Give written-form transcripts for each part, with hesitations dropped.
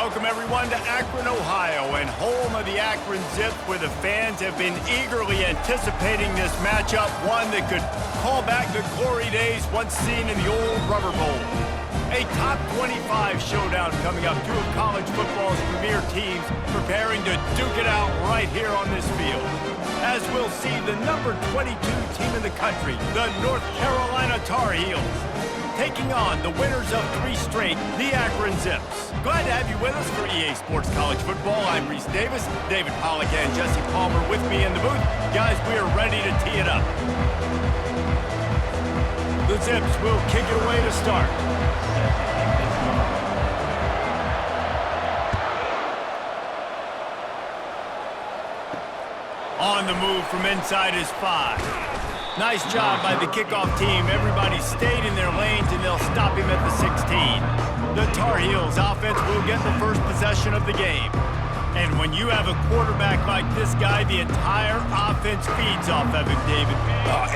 Welcome, everyone, to Akron, Ohio, and home of the Akron Zips, where the fans have been eagerly anticipating this matchup, one that could call back the glory days once seen in the old Rubber Bowl. A top 25 showdown coming up, two of college football's premier teams preparing to duke it out right here on this field. As we'll see the number 22 team in the country, the North Carolina Tar Heels, taking on the winners of 3 straight, the Akron Zips. Glad to have you with us for EA Sports College Football. I'm Reese Davis, David Pollack and Jesse Palmer with me in the booth. Guys, we are ready to tee it up. The Zips will kick it away to start. On the move from inside is 5. Nice job by the kickoff team. Everybody stayed in their lanes, and they'll stop him at the 16. The Tar Heels offense will get the first possession of the game. And when you have a quarterback like this guy, the entire offense feeds off of him, David.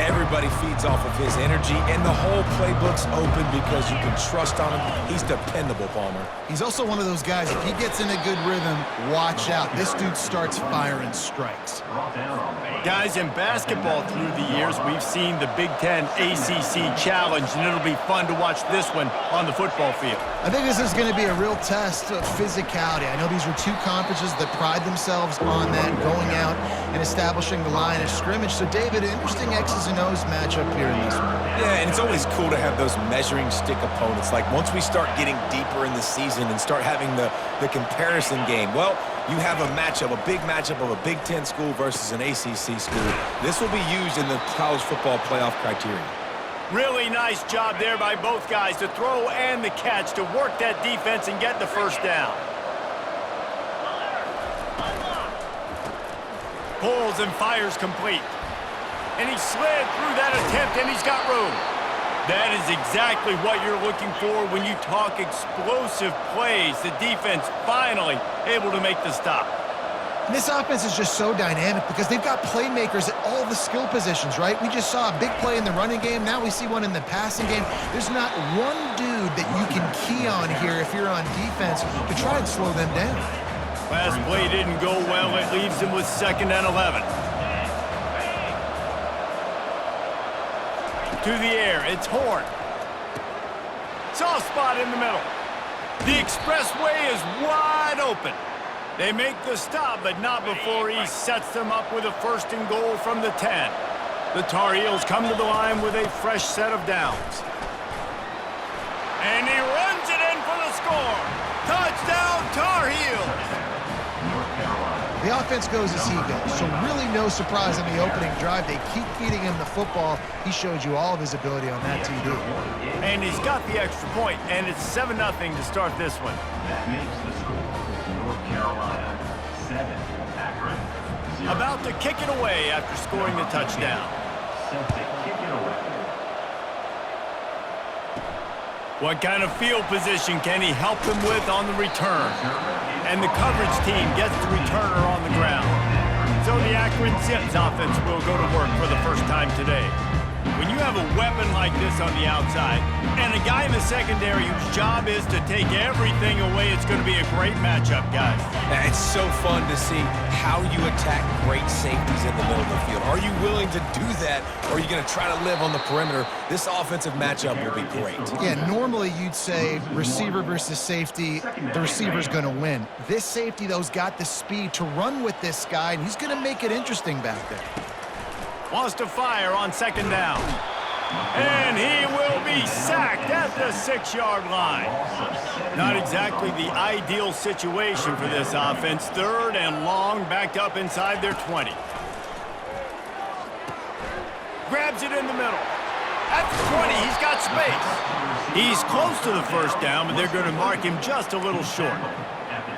Everybody feeds off of his energy, and the whole playbook's open because you can trust on him. He's dependable, Palmer. He's also one of those guys, if he gets in a good rhythm, watch out. This dude starts firing strikes. Guys, in basketball through the years, we've seen the Big Ten ACC Challenge, and it'll be fun to watch this one on the football field. I think this is going to be a real test of physicality. I know these are two conferences that pride themselves on that, going out and establishing the line of scrimmage. So, David, interesting X's and O's matchup here in this one. Yeah, and it's always cool to have those measuring stick opponents. Like, once we start getting deeper in the season and start having the comparison game, well, you have a matchup, a big matchup of a Big Ten school versus an ACC school. This will be used in the college football playoff criteria. Really nice job there by both guys, the throw and the catch, to work that defense and get the first down. Pulls and fires complete. And he slid through that attempt, and he's got room. That is exactly what you're looking for when you talk explosive plays. The defense finally able to make the stop. And this offense is just so dynamic because they've got playmakers at all the skill positions, right? We just saw a big play in the running game. Now we see one in the passing game. There's not one dude that you can key on here if you're on defense to try and slow them down. Last play didn't go well. It leaves him with 2nd and 11. To the air, it's Horn. Soft spot in the middle. The expressway is wide open. They make the stop, but not before he sets them up with a 1st and goal from the 10. The Tar Heels come to the line with a fresh set of downs. And he runs it in for the score. Touchdown, Tar Heels. The offense goes as he goes, so really no surprise on the opening drive. They keep feeding him the football. He showed you all of his ability on that TD. And he's got the extra point, and it's 7-0 to start this one. That makes the score North Carolina 7, Akron 0. About to kick it away after scoring the touchdown. Set to kick it away. What kind of field position can he help them with on the return? And the coverage team gets the returner on the ground. So the Akron Zips offense will go to work for the first time today. When you have a weapon like this on the outside and a guy in the secondary whose job is to take everything away, it's going to be a great matchup, guys. It's so fun to see how you attack great safeties in the middle of the field. Are you willing to do that, or are you going to try to live on the perimeter? This offensive matchup will be great. Yeah, normally you'd say receiver versus safety, the receiver's going to win. This safety, though, has got the speed to run with this guy, and he's going to make it interesting back there. Wants to fire on 2nd down. And he will be sacked at the 6-yard line. Not exactly the ideal situation for this offense. 3rd and long, backed up inside their 20. Grabs it in the middle. At the 20, he's got space. He's close to the 1st down, but they're going to mark him just a little short.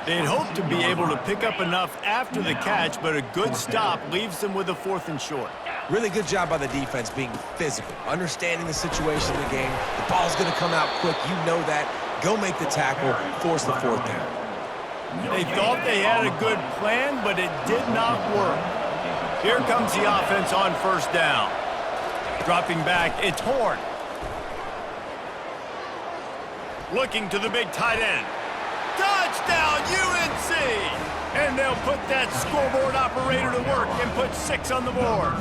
They'd hoped to be able to pick up enough after the catch, but a good stop leaves them with a 4th and short. Really good job by the defense being physical, understanding the situation of the game. The ball's going to come out quick. You know that. Go make the tackle, force the 4th down. They thought they had a good plan, but it did not work. Here comes the offense on 1st down. Dropping back, it's Horn. Looking to the big tight end. Touchdown, UNC! And they'll put that scoreboard operator to work and put 6 on the board.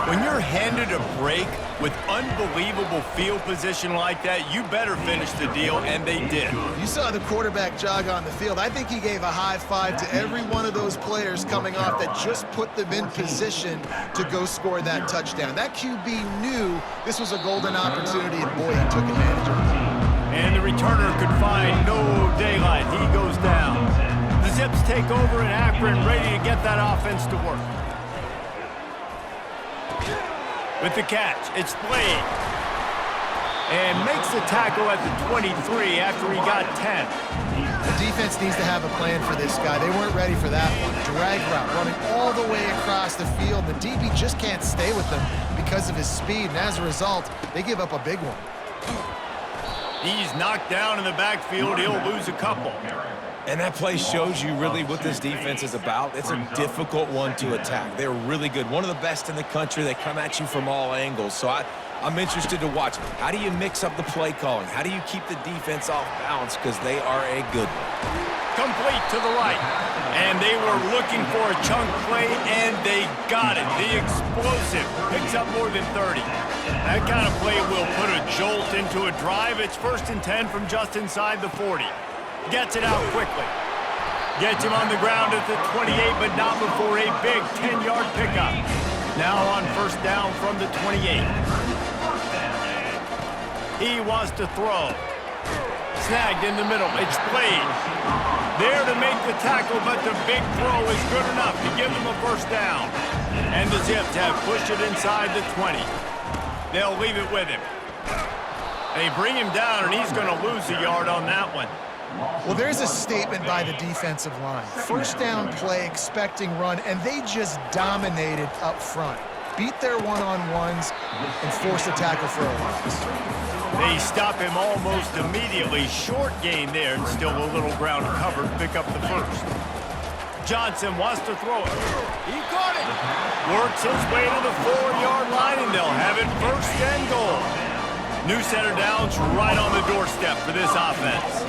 When you're handed a break with unbelievable field position like that, you better finish the deal, and they did. You saw the quarterback jog on the field. I think he gave a high five to every one of those players coming off that just put them in position to go score that touchdown. That QB knew this was a golden opportunity, and boy, he took advantage of it. And the returner could find no daylight. He goes down. The Zips take over in Akron, ready to get that offense to work. With the catch, it's Blade. And makes the tackle at the 23 after he got 10. The defense needs to have a plan for this guy. They weren't ready for that one. Drag route, running all the way across the field. The DB just can't stay with them because of his speed, and as a result, they give up a big one. He's knocked down in the backfield. He'll lose a couple. And that play shows you really what this defense is about. It's a difficult one to attack. They're really good. One of the best in the country. They come at you from all angles. So I'm interested to watch. How do you mix up the play calling? How do you keep the defense off balance? Because they are a good one. Complete to the right. And they were looking for a chunk play, and they got it. The explosive picks up more than 30. That kind of play will put a jolt into a drive. It's 1st and 10 from just inside the 40. Gets it out quickly. Gets him on the ground at the 28, but not before a big 10-yard pickup. Now on 1st down from the 28. He wants to throw. Snagged in the middle. It's Blade. There to make the tackle, but the big throw is good enough to give them a 1st down. And the Zips have pushed it inside the 20. They'll leave it with him. They bring him down, and he's going to lose a yard on that one. Well, there's a statement by the defensive line. 1st down play, expecting run, and they just dominated up front. Beat their one-on-ones and force a tackle for a loss. They stop him almost immediately. Short gain there, and still a little ground covered. Pick up the 1st. Johnson wants to throw it. He caught it. Works his way to the 4-yard line, and they'll have it 1st and goal. New center downs right on the doorstep for this offense.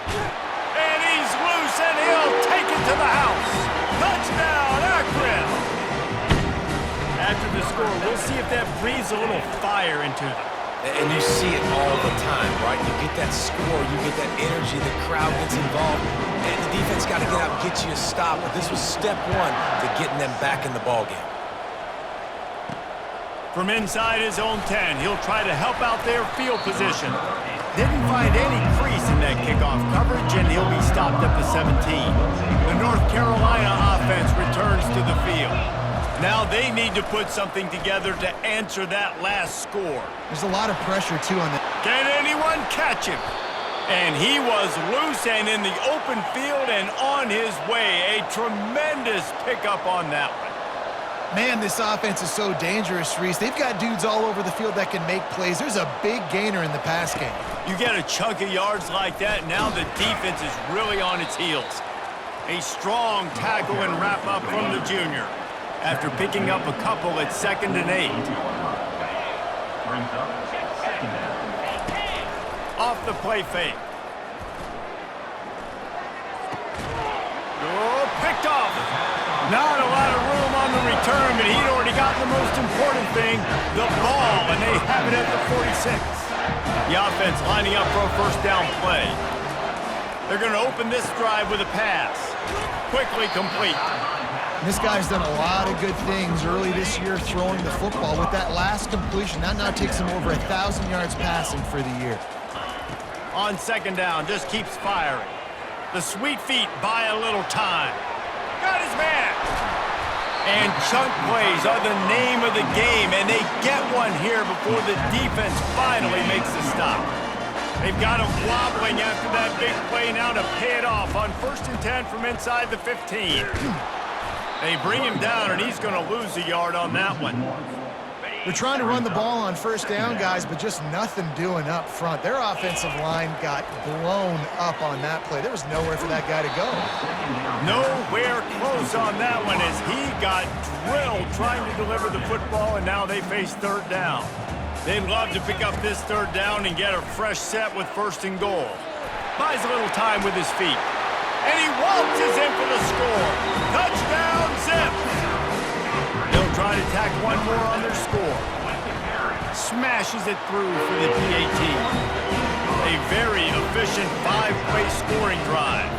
And he's loose, and he'll take it to the house. Touchdown, Akron! After the score, we'll see if that breathes a little fire into them. And you see it all the time, right? You get that score, you get that energy, the crowd gets involved, and the defense got to get out and get you a stop. But this was step 1 to getting them back in the ballgame. From inside his own 10, he'll try to help out their field position. Didn't find any crease in that kickoff coverage, and he'll be stopped at the 17. The North Carolina offense returns to the field. Now they need to put something together to answer that last score. There's a lot of pressure, too, on the... Can anyone catch him? And he was loose and in the open field and on his way. A tremendous pickup on that one. Man, this offense is so dangerous, Reese. They've got dudes all over the field that can make plays. There's a big gainer in the pass game. You get a chunk of yards like that, now the defense is really on its heels. A strong tackle and wrap-up from the junior. After picking up a couple at 2nd and 8. Off the play fake. Oh, picked off. Not a lot of room on the return, but he'd already got the most important thing, the ball, and they have it at the 46. The offense lining up for a 1st down play. They're going to open this drive with a pass. Quickly complete. This guy's done a lot of good things early this year throwing the football. With that last completion, that now takes him over 1,000 yards passing for the year. On 2nd down, just keeps firing. The sweet feet buy a little time. Got his man. And chunk plays are the name of the game, and they get one here before the defense finally makes the stop. They've got him wobbling after that big play now to pay it off on 1st and 10 from inside the 15. They bring him down, and he's going to lose a yard on that one. They're trying to run the ball on 1st down, guys, but just nothing doing up front. Their offensive line got blown up on that play. There was nowhere for that guy to go. Nowhere close on that one as he got drilled trying to deliver the football, and now they face 3rd down. They'd love to pick up this third down and get a fresh set with 1st and goal. Buys a little time with his feet. And he waltzes in for the score. Touchdown, Zips! They'll try to tack one more on their score. Smashes it through for the PAT. A very efficient 5-play scoring drive.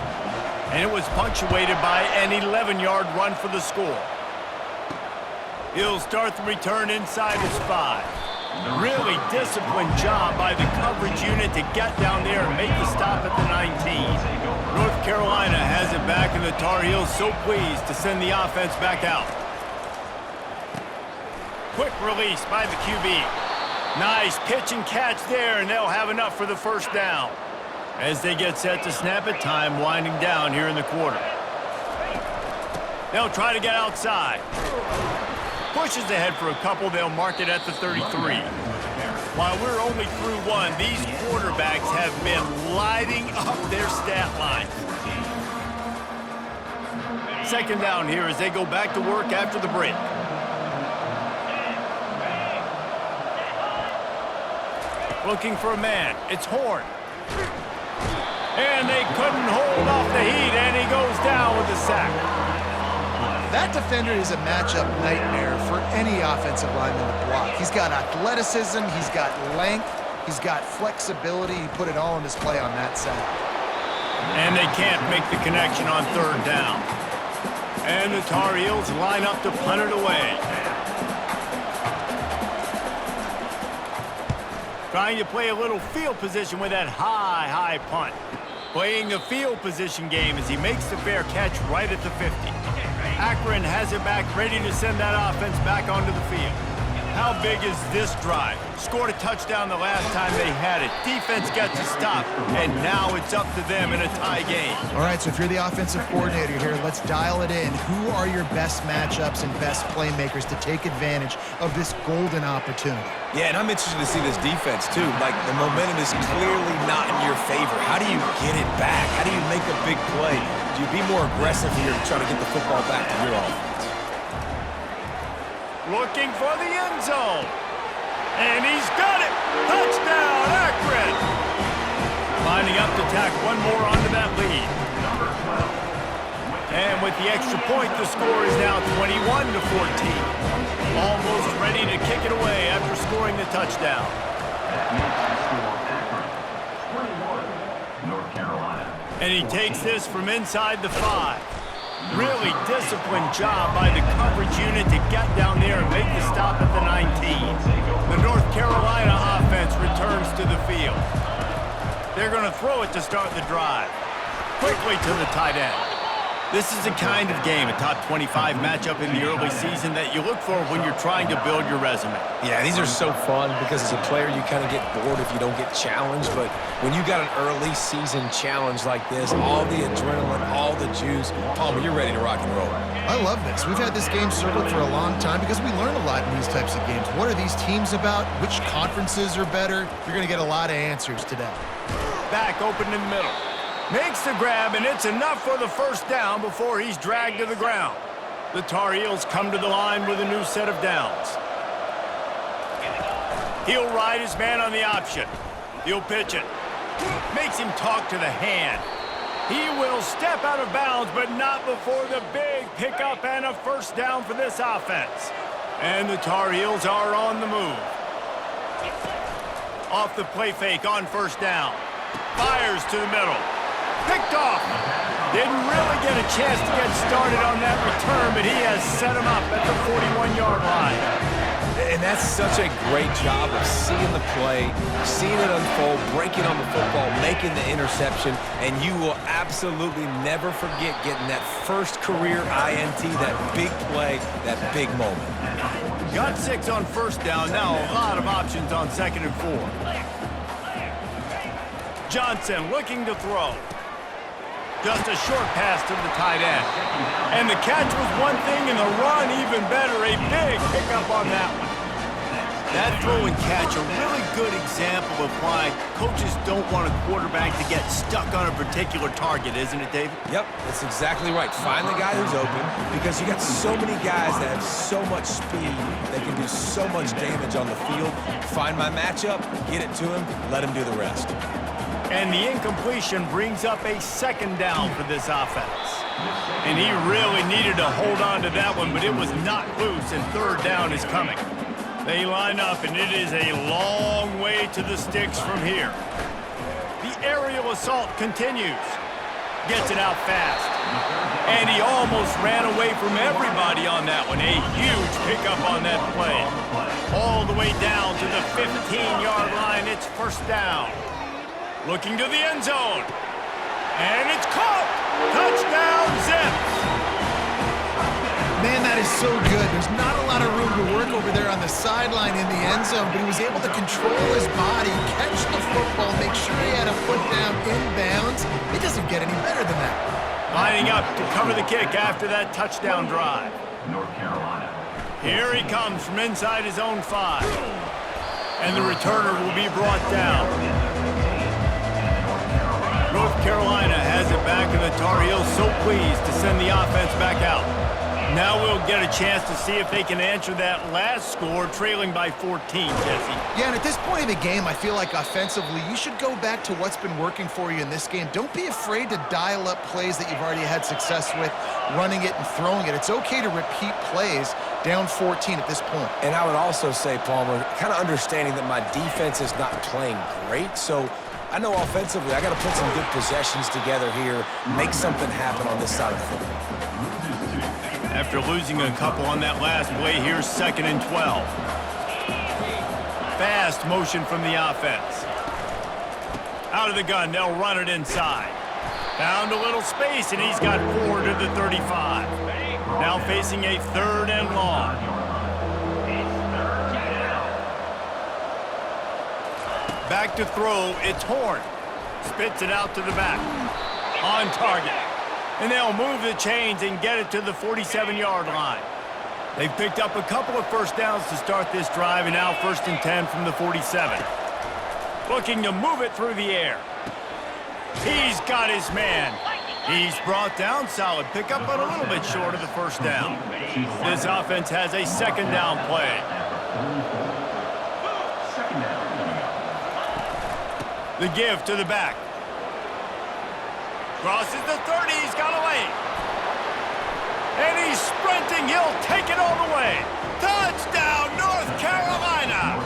And it was punctuated by an 11-yard run for the score. He'll start the return inside his 5. Really disciplined job by the coverage unit to get down there and make the stop at the 19. North Carolina has it back, and the Tar Heels so pleased to send the offense back out. Quick release by the QB. Nice pitch and catch there, and they'll have enough for the 1st down. As they get set to snap it, time winding down here in the quarter. They'll try to get outside. Pushes ahead for a couple. They'll mark it at the 33. While we're only through one, these quarterbacks have been lighting up their stat lines. 2nd down here as they go back to work after the break. Looking for a man. It's Horn. And they couldn't hold off the heat, and he goes down with a sack. That defender is a matchup nightmare for any offensive lineman to block. He's got athleticism, he's got length, he's got flexibility. He put it all on display on that side. And they can't make the connection on 3rd down. And the Tar Heels line up to punt it away. Trying to play a little field position with that high punt. Playing the field position game as he makes the fair catch right at the 50. Akron has it back, ready to send that offense back onto the field. How big is this drive? Scored a touchdown the last time they had it. Defense gets a stop, and now it's up to them in a tie game. All right, so if you're the offensive coordinator here, let's dial it in. Who are your best matchups and best playmakers to take advantage of this golden opportunity? Yeah, and I'm interested to see this defense, too. Like, the momentum is clearly not in your favor. How do you get it back? How do you make a big play? Do you be more aggressive here to try to get the football back to your offense? Looking for the end zone. And he's got it. Touchdown, Akron. Lining up to tack one more onto that lead. And with the extra point, the score is now 21-14. Almost ready to kick it away after scoring the touchdown. North Carolina. And he takes this from inside the 5. Really disciplined job by the coverage unit to get down there and make the stop at the 19. The North Carolina offense returns to the field. They're going to throw it to start the drive. Quickly to the tight end. This is the kind of game, a top 25 matchup in the early season, that you look for when you're trying to build your resume. Yeah, these are so fun because as a player, you kind of get bored if you don't get challenged. But when you got an early season challenge like this, all the adrenaline, all the juice, Palmer, you're ready to rock and roll. I love this. We've had this game circled for a long time because we learn a lot in these types of games. What are these teams about? Which conferences are better? You're going to get a lot of answers today. Back open in the middle. Makes the grab, and it's enough for the 1st down before he's dragged to the ground. The Tar Heels come to the line with a new set of downs. He'll ride his man on the option. He'll pitch it. Makes him talk to the hand. He will step out of bounds, but not before the big pickup and a 1st down for this offense. And the Tar Heels are on the move. Off the play fake on 1st down. Fires to the middle. Picked off. Didn't really get a chance to get started on that return, but he has set him up at the 41-yard line. And that's such a great job of seeing the play, seeing it unfold, breaking on the football, making the interception, and you will absolutely never forget getting that first career INT, that big play, that big moment. Got 6 on 1st down. Now a lot of options on 2nd and 4. Johnson looking to throw. Just a short pass to the tight end. And the catch was one thing, and the run even better. A big pickup on that one. That throw and catch, a really good example of why coaches don't want a quarterback to get stuck on a particular target, isn't it, David? Yep, that's exactly right. Find the guy who's open because you got so many guys that have so much speed, they can do so much damage on the field. Find my matchup, get it to him, let him do the rest. And the incompletion brings up a second down for this offense. And he really needed to hold on to that one, but it was not loose, and third down is coming. They line up, and it is a long way to the sticks from here. The aerial assault continues. Gets it out fast. And he almost ran away from everybody on that one. A huge pickup on that play. All the way down to the 15-yard line. It's first down. Looking to the end zone. And it's caught. Touchdown, Zips. Man, that is so good. There's not a lot of room to work over there on the sideline in the end zone, but he was able to control his body, catch the football, make sure he had a foot down inbounds. It doesn't get any better than that. Lining up to cover the kick after that touchdown drive. North Carolina. Here he comes from inside his own 5. And the returner will be brought down. North Carolina has it back, and the Tar Heels so pleased to send the offense back out. Now we'll get a chance to see if they can answer that last score, trailing by 14, Jesse. Yeah, and at this point in the game, I feel like offensively, you should go back to what's been working for you in this game. Don't be afraid to dial up plays that you've already had success with, running it and throwing it. It's okay to repeat plays down 14 at this point. And I would also say, Palmer, kind of understanding that my defense is not playing great, so I know offensively I got to put some good possessions together here, make something happen on this side of the football. After losing a couple on that last play, here's 2nd and 12. Fast motion from the offense. Out of the gun, they'll run it inside. Found a little space, and he's got 4 to the 35. Now facing a 3rd and long. Back to throw, it's Horn. Spits it out to the back. On target. And they'll move the chains and get it to the 47-yard line. They've picked up a couple of first downs to start this drive, and now 1st and 10 from the 47. Looking to move it through the air. He's got his man. He's brought down, solid pickup, but a little bit short of the first down. This offense has a 2nd down play. The give to the back. Crosses the 30, he's got away. And he's sprinting, he'll take it all the way. Touchdown, North Carolina!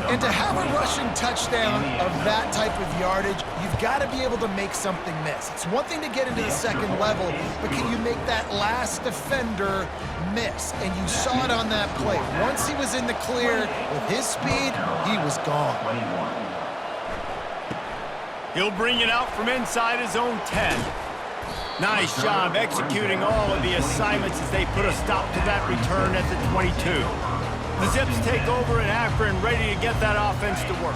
And to have a rushing touchdown of that type of yardage, you've got to be able to make something miss. It's one thing to get into the second level, but can you make that last defender miss? And you saw it on that play. Once he was in the clear with his speed, he was gone. He'll bring it out from inside his own 10. Nice job executing all of the assignments as they put a stop to that return at the 22. The Zips take over in Akron, ready to get that offense to work.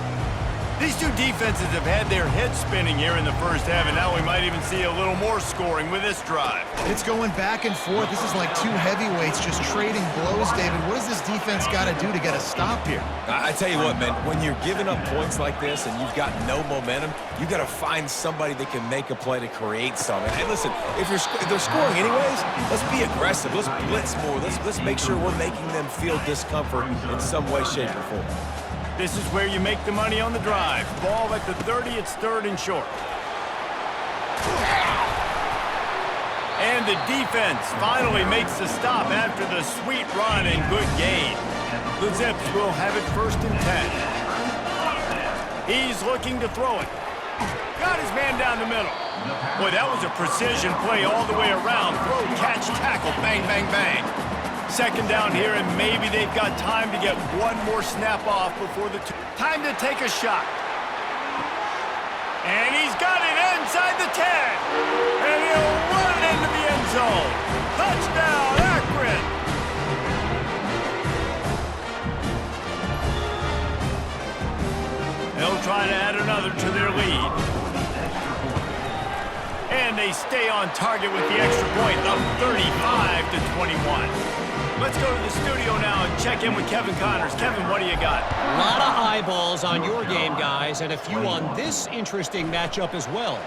These two defenses have had their heads spinning here in the first half, and now we might even see a little more scoring with this drive. It's going back and forth. This is like two heavyweights just trading blows, David. What does this defense got to do to get a stop here? I tell you what, man, when you're giving up points like this and you've got no momentum, you got to find somebody that can make a play to create something. Hey, listen, if they're scoring anyways, let's be aggressive. Let's blitz more. Let's make sure we're making them feel discomfort in some way, shape, or form. This is where you make the money on the drive. Ball at the 30, it's 3rd and short. And the defense finally makes the stop after the sweet run and good gain. The Zips will have it 1st and 10. He's looking to throw it. Got his man down the middle. Boy, that was a precision play all the way around. Throw, catch, tackle, bang, bang, bang. 2nd down here, and maybe they've got time to get one more snap off before the time to take a shot. And he's got it inside the 10. And he'll run it into the end zone. Touchdown, Akron. They'll try to add another to their lead. And they stay on target with the extra point, up 35-21. Let's go to the studio now and check in with Kevin Connors. Kevin, what do you got? A lot of eyeballs on your game, guys, and a few on this interesting matchup as well.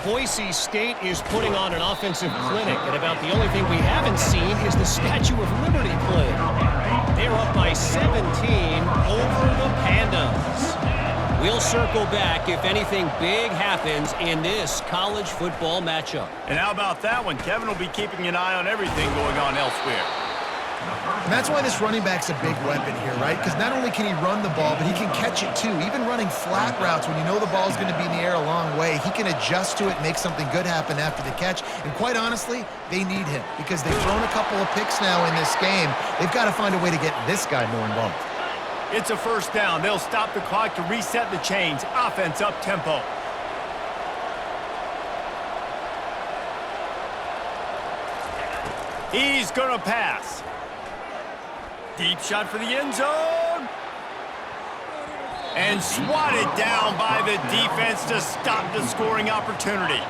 Boise State is putting on an offensive clinic, and about the only thing we haven't seen is the Statue of Liberty play. They're up by 17 over the Pandas. We'll circle back if anything big happens in this college football matchup. And how about that one? Kevin will be keeping an eye on everything going on elsewhere. And that's why this running back's a big weapon here, right? Because not only can he run the ball, but he can catch it too. Even running flat routes when you know the ball's going to be in the air a long way, he can adjust to it and make something good happen after the catch. And quite honestly, they need him because they've thrown a couple of picks now in this game. They've got to find a way to get this guy more involved. It's a first down. They'll stop the clock to reset the chains. Offense up tempo. He's going to pass. Deep shot for the end zone. And swatted down by the defense to stop the scoring opportunity.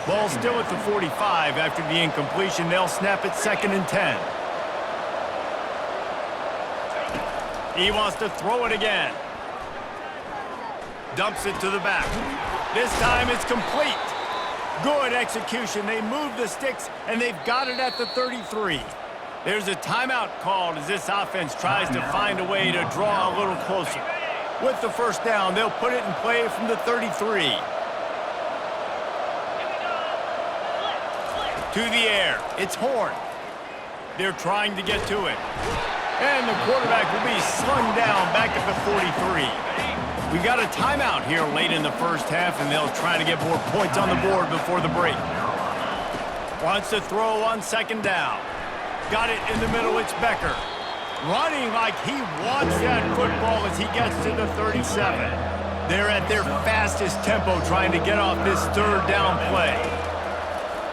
Ball still at the 45 after the incompletion. They'll snap it 2nd and 10. He wants to throw it again. Dumps it to the back. This time it's complete. Good execution. They move the sticks, and they've got it at the 33. There's a timeout called as this offense tries to find a way to draw a little closer. With the first down, they'll put it in play from the 33. To the air. It's Horn. They're trying to get to it. And the quarterback will be slung down back at the 43. We got a timeout here late in the first half, and they'll try to get more points on the board before the break. Wants to throw on 2nd down. Got it in the middle. It's Becker. Running like he wants that football as he gets to the 37. They're at their fastest tempo trying to get off this 3rd down play.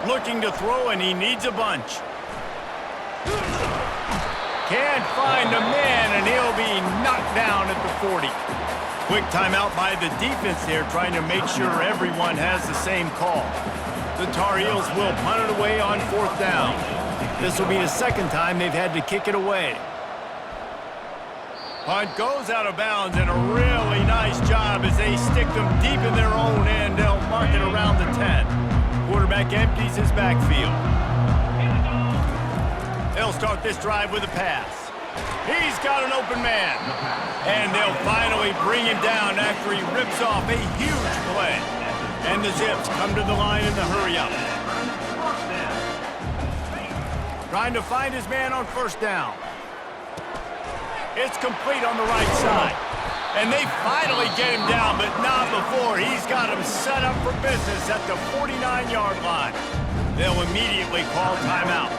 Looking to throw, and he needs a bunch. Can't find a man, and he'll be knocked down at the 40. Quick timeout by the defense there, trying to make sure everyone has the same call. The Tar Heels will punt it away on 4th down. This will be the 2nd time they've had to kick it away. Punt goes out of bounds, and a really nice job as they stick them deep in their own end. They'll mark it around the 10. Quarterback empties his backfield. They'll start this drive with a pass. He's got an open man. And they'll finally bring him down after he rips off a huge play. And the Zips come to the line in the hurry-up. Trying to find his man on 1st down. It's complete on the right side. And they finally get him down, but not before. He's got him set up for business at the 49-yard line. They'll immediately call timeout.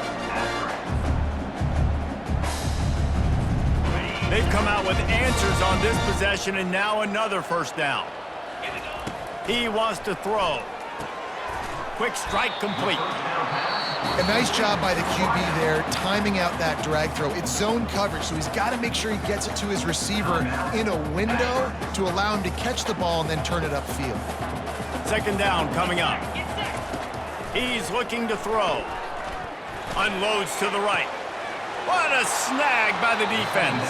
They've come out with answers on this possession, and now another 1st down. He wants to throw. Quick strike complete. A nice job by the QB there, timing out that drag throw. It's zone coverage, so he's got to make sure he gets it to his receiver in a window to allow him to catch the ball and then turn it upfield. 2nd down coming up. He's looking to throw. Unloads to the right. What a snag by the defense.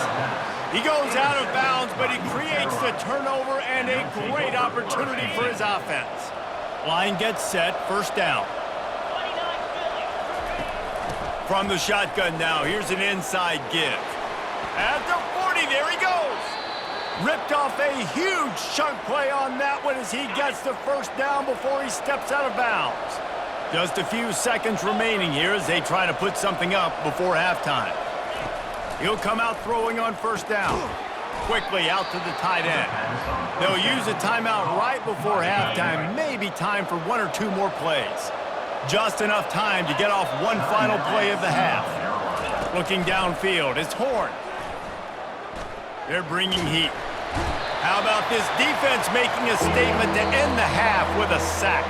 He goes out of bounds, but he creates the turnover and a great opportunity for his offense. Line gets set, 1st down. From the shotgun now, here's an inside give. At the 40, there he goes. Ripped off a huge chunk play on that one as he gets the 1st down before he steps out of bounds. Just a few seconds remaining here as they try to put something up before halftime. He'll come out throwing on 1st down. Quickly out to the tight end. They'll use a timeout right before halftime. Maybe time for 1 or 2 more plays. Just enough time to get off one final play of the half. Looking downfield, it's Horn. They're bringing heat. How about this defense making a statement to end the half with a sack?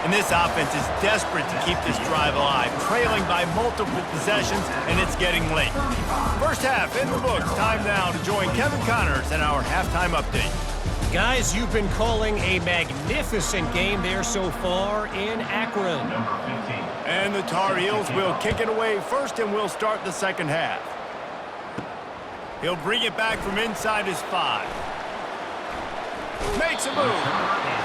And this offense is desperate to keep this drive alive, trailing by multiple possessions, and it's getting late. First half in the books. Time now to join Kevin Connors in our halftime update. Guys, you've been calling a magnificent game there so far in Akron. Number 15. And the Tar Heels will kick it away first, and we'll start the second half. He'll bring it back from inside his 5. Makes a move.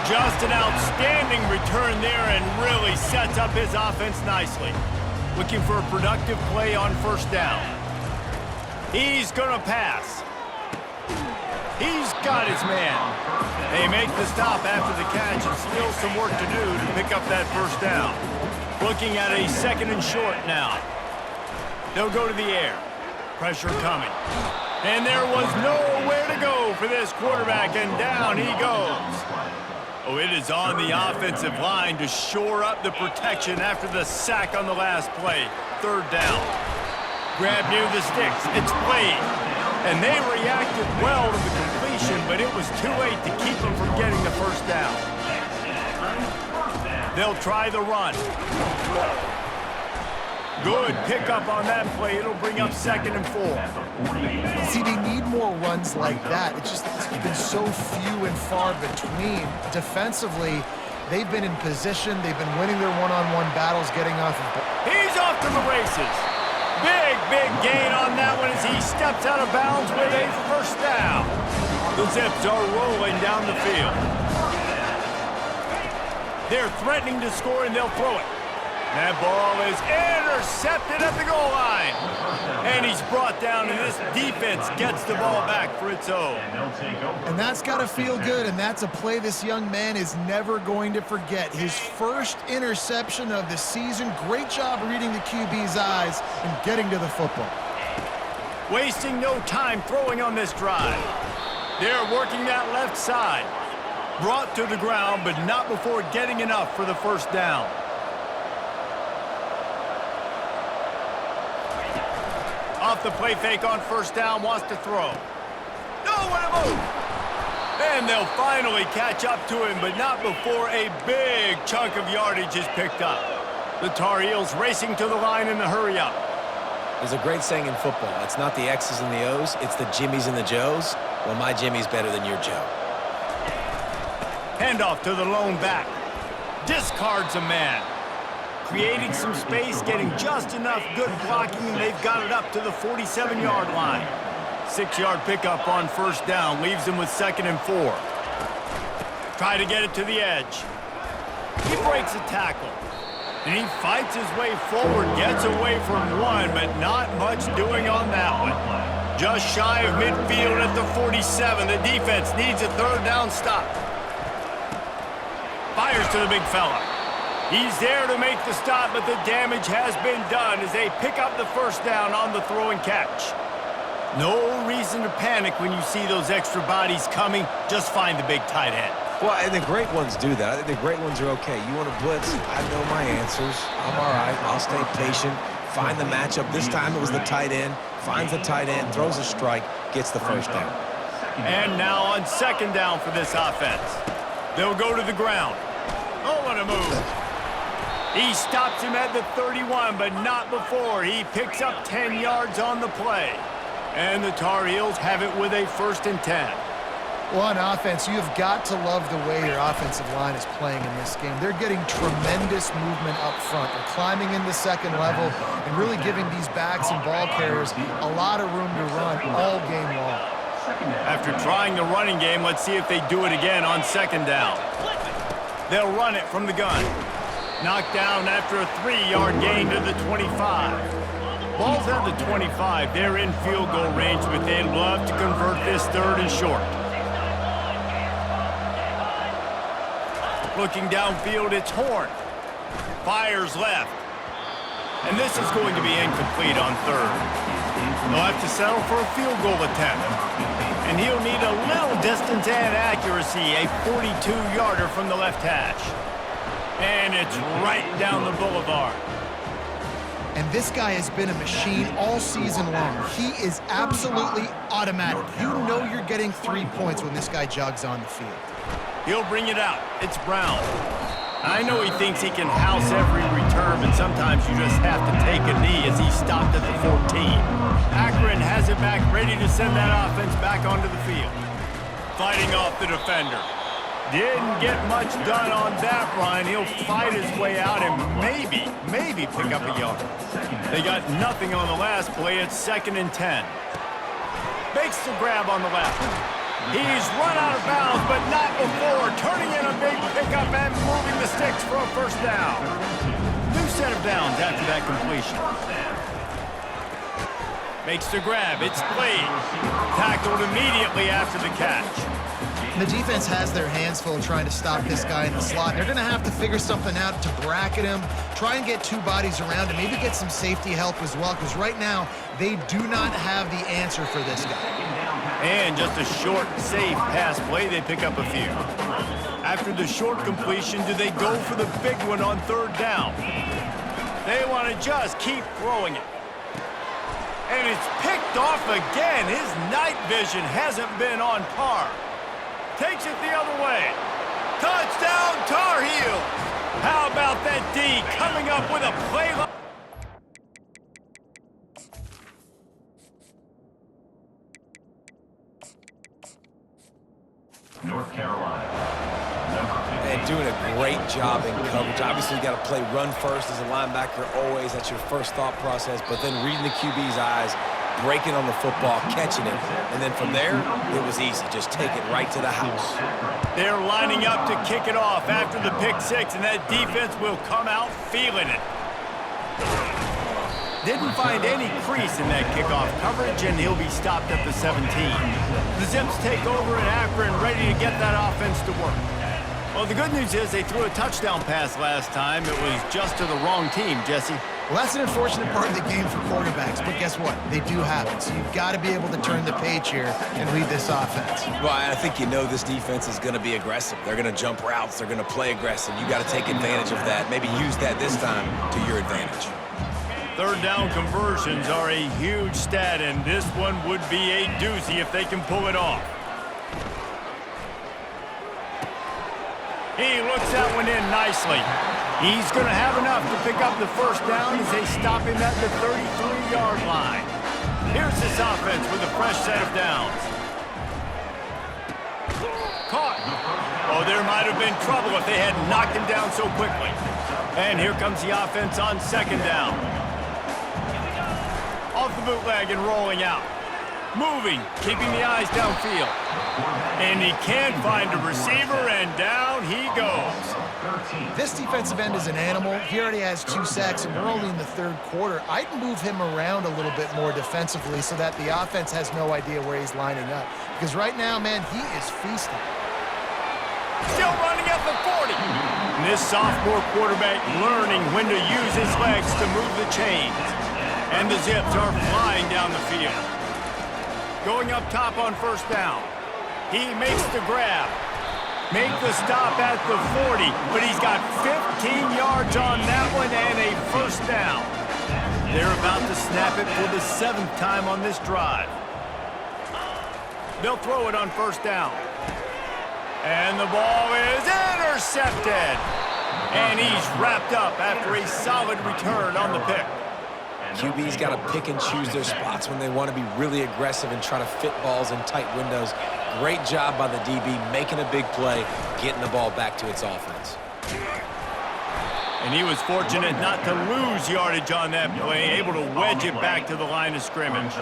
Just an outstanding return there and really sets up his offense nicely. Looking for a productive play on first down. He's going to pass. He's got his man. They make the stop after the catch and still some work to do to pick up that first down. Looking at a 2nd and short now. They'll go to the air. Pressure coming. And there was nowhere to go for this quarterback, and down he goes. Oh, it is on the offensive line to shore up the protection after the sack on the last play. 3rd down. Grab near the sticks. It's played. And they reacted well to the completion, but it was too late to keep them from getting the first down. They'll try the run. Good pickup on that play. It'll bring up 2nd and 4. See, they need more runs like that. It's just been so few and far between. Defensively, they've been in position. They've been winning their one-on-one battles, getting off of ball. He's off to the races. Big gain on that one as he steps out of bounds with a first down. The Zips are rolling down the field. They're threatening to score, and they'll throw it. That ball is intercepted at the goal line. And he's brought down, and this defense gets the ball back for its own. And that's got to feel good, and that's a play this young man is never going to forget. His first interception of the season. Great job reading the QB's eyes and getting to the football. Wasting no time throwing on this drive. They're working that left side. Brought to the ground, but not before getting enough for the first down. Off the play fake on first down, wants to throw. Nowhere to move. And they'll finally catch up to him, but not before a big chunk of yardage is picked up. The Tar Heels racing to the line in the hurry-up. There's a great saying in football. It's not the X's and the O's, it's the Jimmies and the Joes. Well, my Jimmy's better than your Joe. Handoff to the lone back. Discards a man. Creating some space, getting just enough good blocking, and they've got it up to the 47-yard line. 6-yard pickup on first down, leaves him with 2nd and 4. Try to get it to the edge. He breaks a tackle. And he fights his way forward, gets away from one, but not much doing on that one. Just shy of midfield at the 47. The defense needs a 3rd down stop. Fires to the big fella. He's there to make the stop, but the damage has been done as they pick up the first down on the throw and catch. No reason to panic when you see those extra bodies coming. Just find the big tight end. Well, and the great ones do that. I think the great ones are okay. You want to blitz? I know my answers. I'm all right. I'll stay patient. Find the matchup. This time it was the tight end. Finds the tight end, throws a strike, gets the first down. And now on 2nd down for this offense. They'll go to the ground. Oh, what a move. He stops him at the 31, but not before. He picks up 10 yards on the play. And the Tar Heels have it with a 1st and 10. Well, on offense, you have got to love the way your offensive line is playing in this game. They're getting tremendous movement up front. They're climbing in the 2nd level and really giving these backs and ball carriers a lot of room to run all game long. After trying the running game, let's see if they do it again on 2nd down. They'll run it from the gun. Knocked down after a 3-yard gain to the 25. Ball's at the 25. They're in field goal range, but they'd love to convert this 3rd and short. Looking downfield, it's Horn. Fires left. And this is going to be incomplete on 3rd. They'll have to settle for a field goal attempt. And he'll need a little distance and accuracy, a 42-yarder from the left hash. And it's right down the boulevard. And this guy has been a machine all season long. He is absolutely automatic. You know you're getting 3 points when this guy jogs on the field. He'll bring it out. It's Brown. I know he thinks he can house every return, but sometimes you just have to take a knee as he stopped at the 14. Akron has it back, ready to send that offense back onto the field. fighting off the defender. Didn't get much done on that run. He'll fight his way out and maybe pick up a yard. They got nothing on the last play. It's 2nd and 10. Makes the grab on the left. He's run out of bounds, but not before. Turning in a big pickup and moving the sticks for a first down. New set of downs after that completion. Makes the grab. It's Blade. Tackled immediately after the catch. The defense has their hands full trying to stop this guy in the slot. They're going to have to figure something out to bracket him, try and get 2 bodies around him, maybe get some safety help as well, because right now they do not have the answer for this guy. And just a short, safe pass play, they pick up a few. After the short completion, do they go for the big one on 3rd down? They want to just keep throwing it. And it's picked off again. His night vision hasn't been on par. Takes it the other way. Touchdown, Tar Heels. How about that D coming up with a play? North Carolina. And doing a great job in coverage. Obviously, you got to play run first as a linebacker always. That's your first thought process. But then reading the QB's eyes, breaking on the football, catching it. And then from there, it was easy. Just take it right to the house. They're lining up to kick it off after the pick 6, and that defense will come out feeling it. Didn't find any crease in that kickoff coverage, and he'll be stopped at the 17. The Zips take over in Akron, ready to get that offense to work. Well, the good news is they threw a touchdown pass last time. It was just to the wrong team, Jesse. Well, that's an unfortunate part of the game for quarterbacks, but guess what? They do have it, so you've got to be able to turn the page here and lead this offense. Well, I think you know this defense is going to be aggressive. They're going to jump routes. They're going to play aggressive. You got to take advantage of that. Maybe use that this time to your advantage. 3rd down conversions are a huge stat, and this one would be a doozy if they can pull it off. He looks that one in nicely. He's going to have enough to pick up the first down as they stop him at the 33-yard line. Here's this offense with a fresh set of downs. Caught. Oh, there might have been trouble if they had knocked him down so quickly. And here comes the offense on 2nd down. Off the bootleg and rolling out. Moving, keeping the eyes downfield. And he can't find a receiver, and down he goes. This defensive end is an animal. He already has 2 sacks, and we're only in the 3rd quarter. I'd move him around a little bit more defensively so that the offense has no idea where he's lining up. Because right now, man, he is feasting. Still running at the 40. And this sophomore quarterback learning when to use his legs to move the chains. And the Zips are flying down the field. Going up top on 1st down. He makes the grab. Make the stop at the 40, but he's got 15 yards on that one and a first down. They're about to snap it for the 7th time on this drive. They'll throw it on 1st down. And the ball is intercepted. And he's wrapped up after a solid return on the pick. QB's got to pick and choose their spots when they want to be really aggressive and try to fit balls in tight windows. Great job by the DB making a big play, getting the ball back to its offense. And he was fortunate not to lose yardage on that play, able to wedge it back to the line of scrimmage.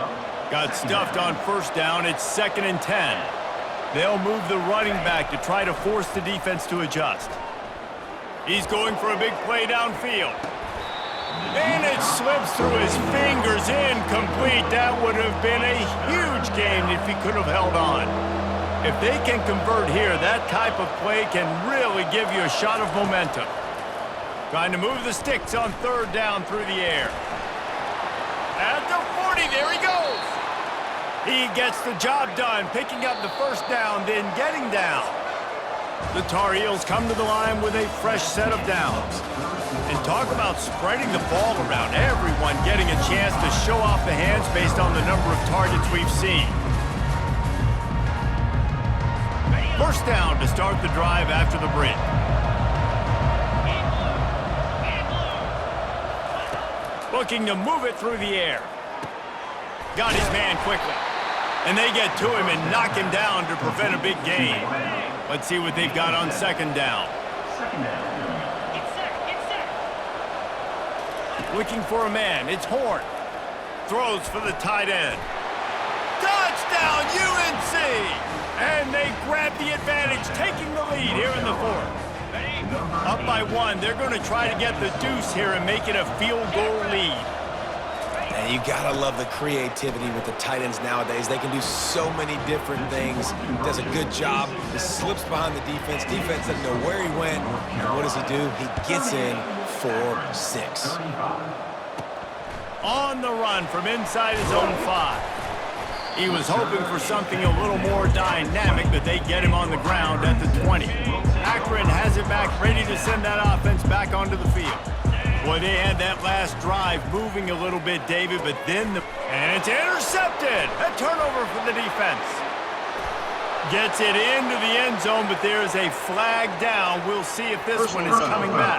Got stuffed on 1st down. It's 2nd and 10. They'll move the running back to try to force the defense to adjust. He's going for a big play downfield. And it slips through his fingers, incomplete. That would have been a huge gain if he could have held on. If they can convert here, that type of play can really give you a shot of momentum. Trying to move the sticks on 3rd down through the air. At the 40, there he goes. He gets the job done, picking up the first down, then getting down. The Tar Heels come to the line with a fresh set of downs. And talk about spreading the ball around. Everyone getting a chance to show off the hands based on the number of targets we've seen. First down to start the drive after the break. Looking to move it through the air. Got his man quickly. And they get to him and knock him down to prevent a big gain. Let's see what they've got on second down. Looking for a man. It's Horn. Throws for the tight end. Touchdown, UNC! And they grab the advantage, taking the lead here in the fourth. Up by one. They're going to try to get the deuce here and make it a field goal lead. And you gotta love the creativity with the tight ends nowadays. They can do so many different things. Does a good job. He slips behind the defense. Defense doesn't know where he went. And what does he do? He gets in for 6. On the run from inside his own 5. He was hoping for something a little more dynamic, but they get him on the ground at the 20. Akron has it back, ready to send that offense back onto the field. Boy, they had that last drive moving a little bit, David, but then and it's intercepted. A turnover for the defense. Gets it into the end zone, but there's a flag down. We'll see if this one is coming back.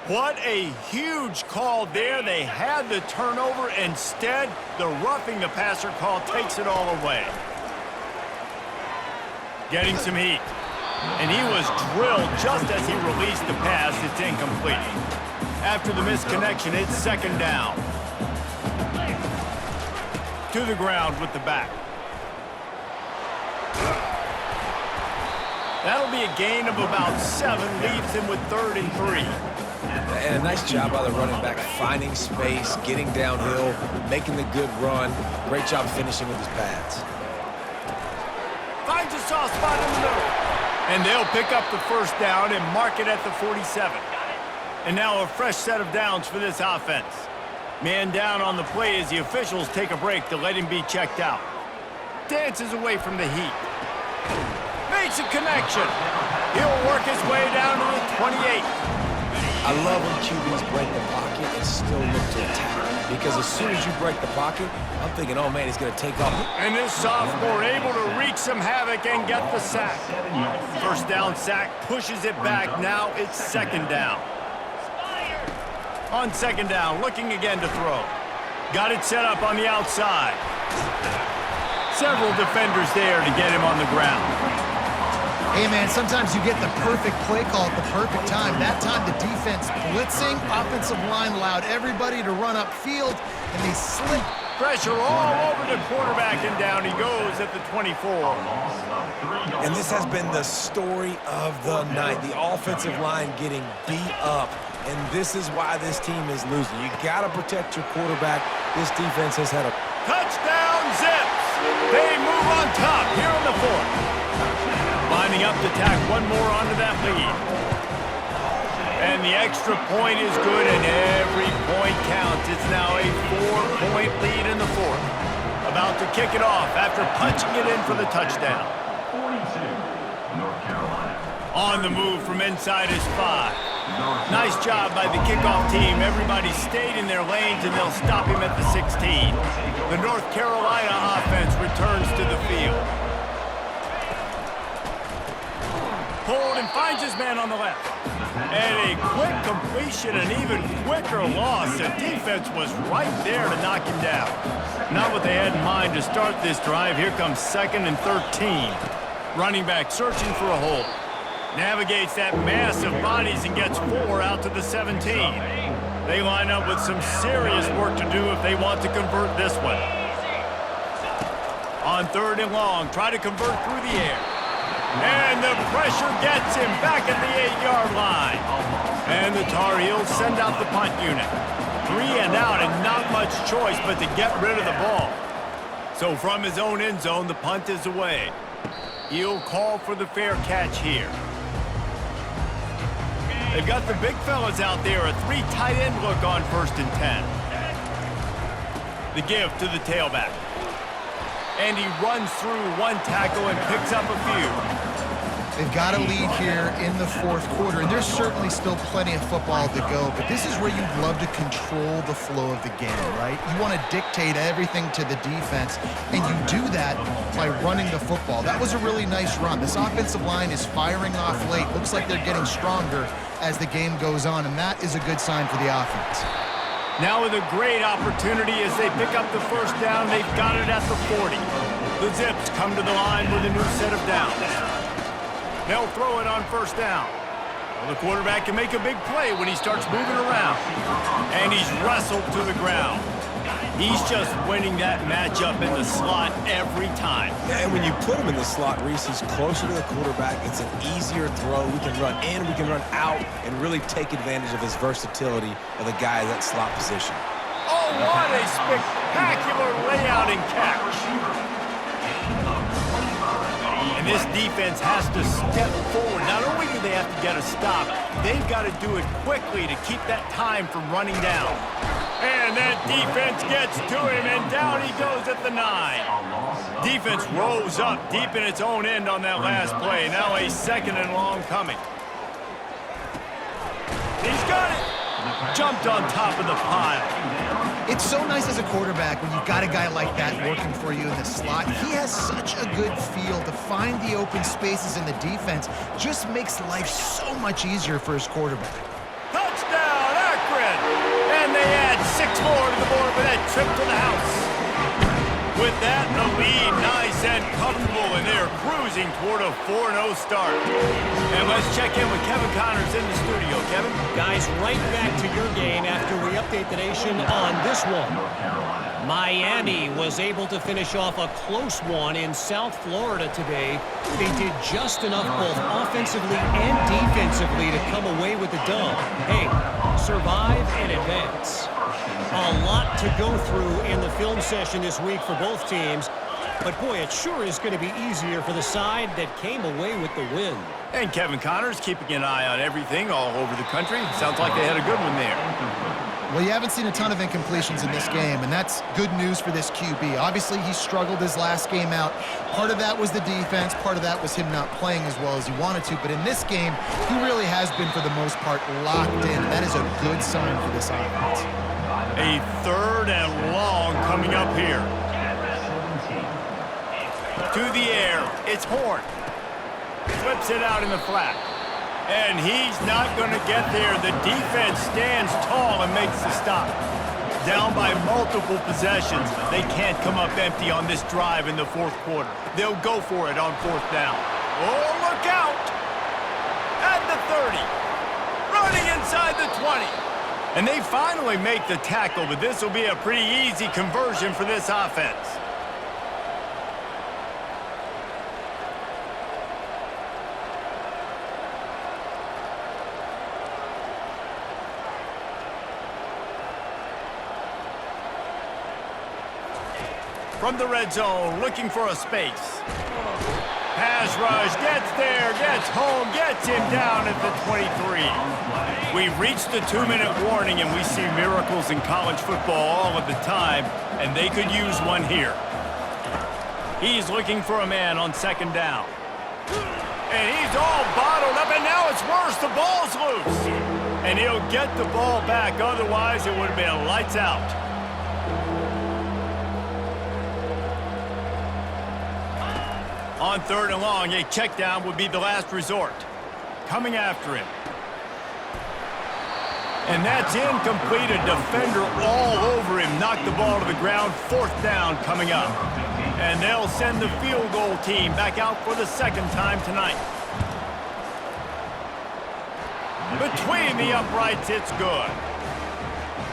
What a huge call there. They had the turnover. Instead, the roughing the passer call takes it all away. Getting some heat. And he was drilled just as he released the pass. It's incomplete. After the misconnection, it's second down. To the ground with the back. That'll be a gain of about 7. Leaves him with 3rd and 3. And a nice job by the running back, finding space, getting downhill, making the good run. Great job finishing with his pads. Finds a soft spot in the middle. And they'll pick up the first down and mark it at the 47. And now a fresh set of downs for this offense. Man down on the play as the officials take a break to let him be checked out. Dances away from the heat. Makes a connection. He'll work his way down to the 28. I love when QBs break the pocket and still look to attack. Because as soon as you break the pocket, I'm thinking, oh man, he's going to take off. And this sophomore able to wreak some havoc and get the sack. First down sack, pushes it back. Now it's second down. On second down, looking again to throw. Got it set up on the outside. Several defenders there to get him on the ground. Hey, man, sometimes you get the perfect play call at the perfect time. That time the defense blitzing, offensive line allowed everybody to run upfield, and they slip. Pressure all over the quarterback, and down he goes at the 24. And this has been the story of the night. The offensive line getting beat up, and this is why this team is losing. You got to protect your quarterback. This defense has had a touchdown Zips. They move on top here in the fourth. Lining up to tack one more onto that lead. And the extra point is good, and every point counts. It's now a 4-point lead in the fourth. About to kick it off after punching it in for the touchdown. 42, North Carolina. On the move from inside his 5. Nice job by the kickoff team. Everybody stayed in their lanes, and they'll stop him at the 16. The North Carolina offense returns to the field. Pulled and finds his man on the left. And a quick completion, an even quicker loss. The defense was right there to knock him down. Not what they had in mind to start this drive. Here comes 2nd and 13. Running back searching for a hole. Navigates that mass of bodies and gets 4 out to the 17. They line up with some serious work to do if they want to convert this one. On 3rd and long, try to convert through the air. And the pressure gets him back at the 8-yard line. And the Tar Heels send out the punt unit. 3 and out, and not much choice but to get rid of the ball. So from his own end zone, the punt is away. He'll call for the fair catch here. They've got the big fellas out there, a 3 tight end look on 1st and 10. The give to the tailback. And he runs through 1 tackle and picks up a few. They've got a lead here in the 4th quarter, and there's certainly still plenty of football to go, but this is where you'd love to control the flow of the game, right? You want to dictate everything to the defense, and you do that by running the football. That was a really nice run. This offensive line is firing off late. Looks like they're getting stronger as the game goes on, and that is a good sign for the offense. Now with a great opportunity as they pick up the first down. They've got it at the 40. The Zips come to the line with a new set of downs. They'll throw it on first down. Well, the quarterback can make a big play when he starts moving around. And he's wrestled to the ground. He's just winning that matchup in the slot every time. Yeah, and when you put him in the slot, Reese, he's closer to the quarterback. It's an easier throw. We can run in, we can run out, and really take advantage of his versatility of the guy in that slot position. Oh, what a spectacular layout and catch. And this defense has to step forward. Not only do they have to get a stop, they've got to do it quickly to keep that time from running down. And that defense gets to him, and down he goes at the 9. Defense rose up deep in its own end on that last play. Now a 2nd and long coming. He's got it. Jumped on top of the pile. It's so nice as a quarterback when you've got a guy like that working for you in the slot. He has such a good feel to find the open spaces in the defense. Just makes life so much easier for his quarterback. Touchdown, Akron! And they add 6 more to the board with that trip to the house. With that, the lead nice and comfortable, and they're cruising toward a 4-0 start. And let's check in with Kevin Connors in the studio. Kevin? Guys, right back to your game after we update the nation on this one. Miami was able to finish off a close one in South Florida today. They did just enough both offensively and defensively to come away with the dub. Hey, survive and advance. A lot to go through in the film session this week for both teams. But boy, it sure is going to be easier for the side that came away with the win. And Kevin Connors keeping an eye on everything all over the country. Sounds like they had a good one there. Well, you haven't seen a ton of incompletions in this game, and that's good news for this QB. Obviously, he struggled his last game out. Part of that was the defense. Part of that was him not playing as well as he wanted to. But in this game, he really has been, for the most part, locked in. That is a good sign for this offense. A 3rd and long coming up here. To the air. It's Horn. Flips it out in the flat. And he's not going to get there. The defense stands tall and makes the stop. Down by multiple possessions. They can't come up empty on this drive in the 4th quarter. They'll go for it on 4th down. Oh, look out! At the 30. Running inside the 20. And they finally make the tackle, but this will be a pretty easy conversion for this offense. From the red zone, looking for a space. Pass rush, gets there, gets home, gets him down at the 23. We've reached the 2-minute warning, and we see miracles in college football all of the time, and they could use one here. He's looking for a man on 2nd down. And he's all bottled up, and now it's worse. The ball's loose. And he'll get the ball back. Otherwise, it would have been lights out. On 3rd and long, a check down would be the last resort. Coming after him. And that's incomplete. A defender all over him. Knocked the ball to the ground. 4th down coming up. And they'll send the field goal team back out for the 2nd time tonight. Between the uprights, it's good.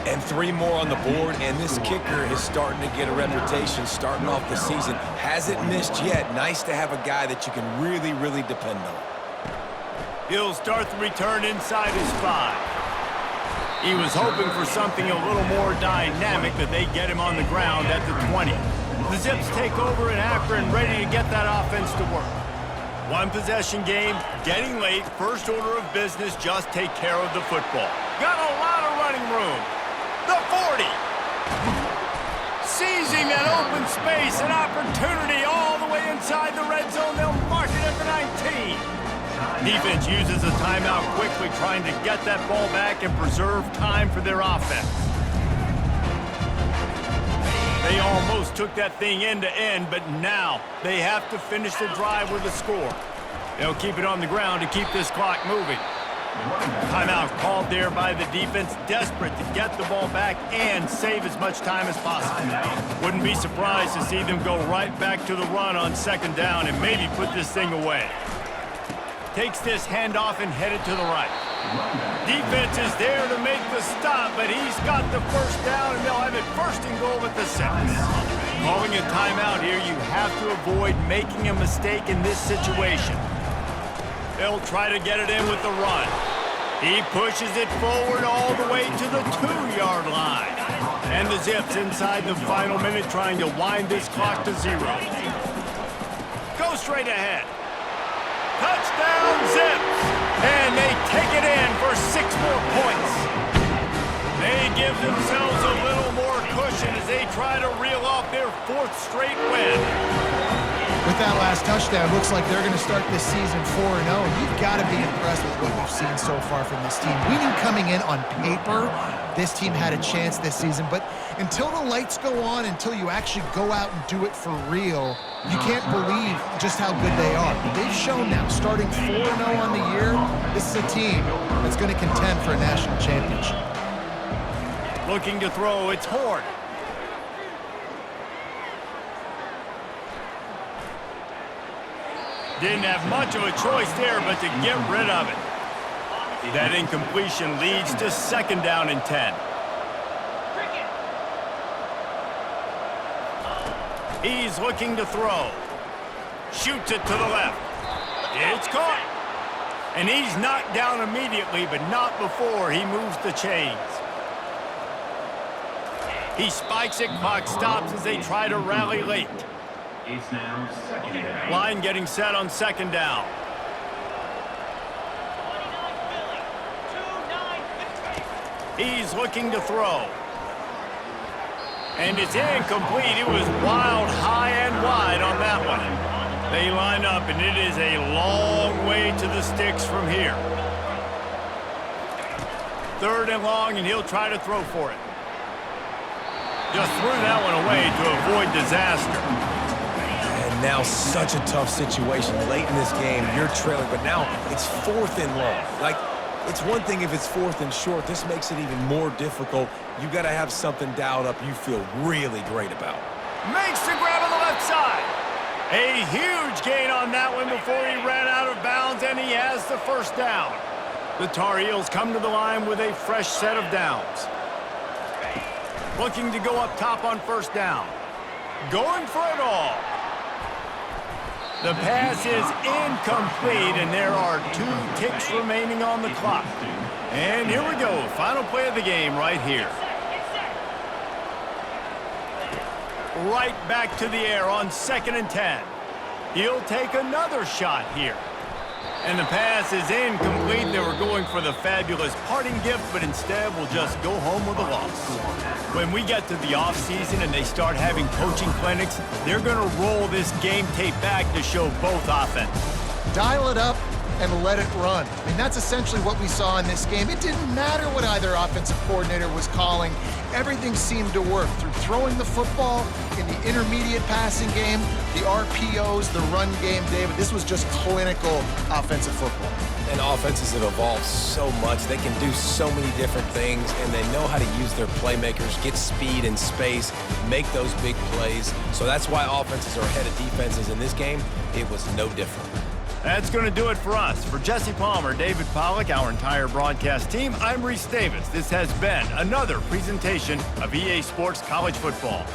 And 3 more on the board, and this kicker is starting to get a reputation starting off the season. Hasn't missed yet. Nice to have a guy that you can really, really depend on. He'll start the return inside his 5. He was hoping for something a little more dynamic, but they get him on the ground at the 20. The Zips take over in Akron, ready to get that offense to work. 1 possession game, getting late, first order of business, just take care of the football. Got a lot of running room. The 40. Seizing that open space, an opportunity all the way inside the red zone. They'll mark it at the 19. Defense uses a timeout quickly, trying to get that ball back and preserve time for their offense. They almost took that thing end to end, but now they have to finish the drive with a score. They'll keep it on the ground to keep this clock moving. Timeout called there by the defense, desperate to get the ball back and save as much time as possible. Wouldn't be surprised to see them go right back to the run on second down and maybe put this thing away. Takes this handoff and headed to the right. Defense is there to make the stop, but he's got the first down, and they'll have it first and goal at the 6. Calling a timeout here, you have to avoid making a mistake in this situation. They'll try to get it in with the run. He pushes it forward all the way to the 2-yard line. And the Zips inside the final minute trying to wind this clock to 0. Go straight ahead. Touchdown, Zips! And they take it in for 6 more points. They give themselves a little more cushion as they try to reel off their 4th straight win. With that last touchdown, looks like they're going to start this season 4-0. You've got to be impressed with what we've seen so far from this team. We knew coming in on paper, this team had a chance this season. But until the lights go on, until you actually go out and do it for real, you can't believe just how good they are. They've shown now, starting 4-0 on the year, this is a team that's going to contend for a national championship. Looking to throw, it's Horn. Didn't have much of a choice there, but to get rid of it. That incompletion leads to 2nd down and 10. He's looking to throw. Shoots it to the left. It's caught. And he's knocked down immediately, but not before he moves the chains. He spikes it, clock stops as they try to rally late. It's now 2nd down. Line getting set on 2nd down. He's looking to throw. And it's incomplete. It was wild, high and wide on that one. They line up, and it is a long way to the sticks from here. 3rd and long, and he'll try to throw for it. Just threw that one away to avoid disaster. And now such a tough situation. Late in this game, you're trailing, but now it's 4th and long. Like, it's one thing if it's 4th and short. This makes it even more difficult. You got to have something dialed up you feel really great about. Makes the grab on the left side. A huge gain on that one before he ran out of bounds, and he has the first down. The Tar Heels come to the line with a fresh set of downs. Looking to go up top on 1st down. Going for it all. The pass is incomplete, and there are 2 ticks remaining on the clock. And here we go, final play of the game right here. Right back to the air on 2nd and 10. He'll take another shot here. And the pass is incomplete. They were going for the fabulous parting gift, but instead will just go home with a loss. When we get to the offseason and they start having coaching clinics, they're going to roll this game tape back to show both offenses. Dial it up and let it run. I mean, that's essentially what we saw in this game. It didn't matter what either offensive coordinator was calling. Everything seemed to work through throwing the football in the intermediate passing game, the RPOs, the run game, David. This was just clinical offensive football. And offenses have evolved so much. They can do so many different things, and they know how to use their playmakers, get speed and space, make those big plays. So that's why offenses are ahead of defenses. In this game, it was no different. That's going to do it for us. For Jesse Palmer, David Pollack, our entire broadcast team, I'm Reese Davis. This has been another presentation of EA Sports College Football.